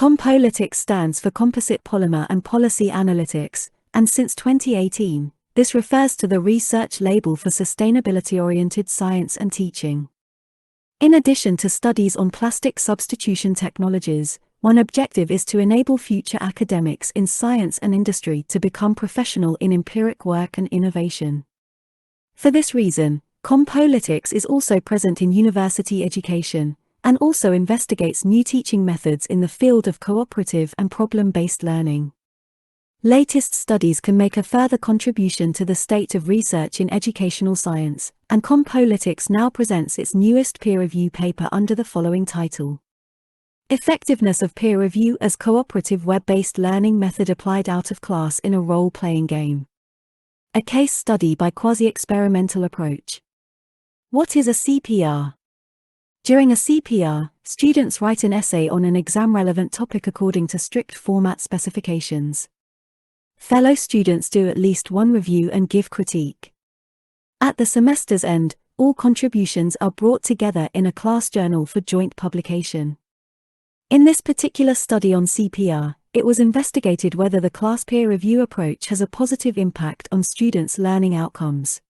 Compolytics stands for Composite Polymer and Policy Analytics, and since 2018, this refers to the research label for sustainability-oriented science and teaching. In addition to studies on plastic substitution technologies, one objective is to enable future academics in science and industry to become professional in empiric work and innovation. For this reason, Compolytics is also present in university education, and also investigates new teaching methods in the field of cooperative and problem-based learning. Latest studies can make a further contribution to the state of research in educational science, and Compolytics now presents its newest peer review paper under the following title: Effectiveness of Peer Review as Cooperative Web-Based Learning Method Applied Out of Class in a Role-Playing Game. A case study by quasi-experimental approach. What is a CPR? During a CPR, students write an essay on an exam-relevant topic according to strict format specifications. Fellow students do at least one review and give critique. At the semester's end, all contributions are brought together in a class journal for joint publication. In this particular study on CPR, it was investigated whether the class peer review approach has a positive impact on students' learning outcomes.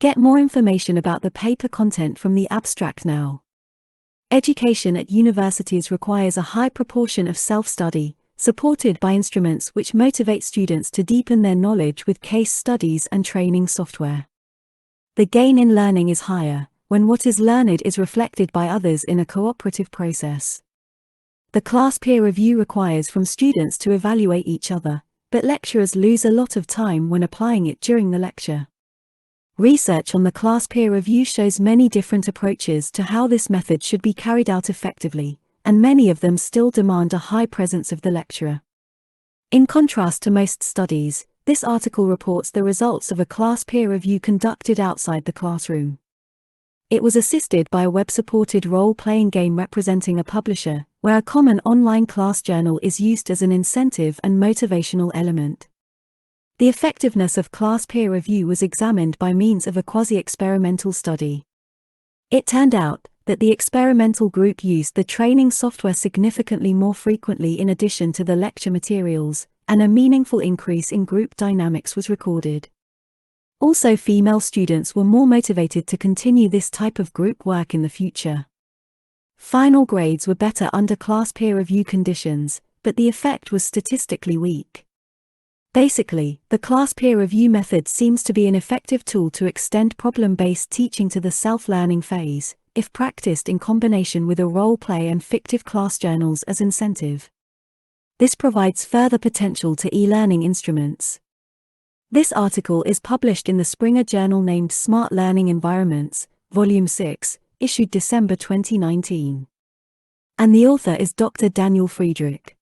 Get more information about the paper content from the abstract now. Education at universities requires a high proportion of self-study, supported by instruments which motivate students to deepen their knowledge with case studies and training software. The gain in learning is higher when what is learned is reflected by others in a cooperative process. The class peer review requires from students to evaluate each other, but lecturers lose a lot of time when applying it during the lecture. Research on the class peer review shows many different approaches to how this method should be carried out effectively, and many of them still demand a high presence of the lecturer. In contrast to most studies, this article reports the results of a class peer review conducted outside the classroom. It was assisted by a web-supported role-playing game representing a publisher, where a common online class journal is used as an incentive and motivational element. The effectiveness of class peer review was examined by means of a quasi-experimental study. It turned out that the experimental group used the training software significantly more frequently in addition to the lecture materials, and a meaningful increase in group dynamics was recorded. Also, female students were more motivated to continue this type of group work in the future. Final grades were better under class peer review conditions, but the effect was statistically weak. Basically, the class peer review method seems to be an effective tool to extend problem-based teaching to the self-learning phase, if practiced in combination with a role-play and fictive class journals as incentive. This provides further potential to e-learning instruments. This article is published in the Springer journal named Smart Learning Environments, Volume 6, issued December 2019. And the author is Dr. Daniel Friedrich.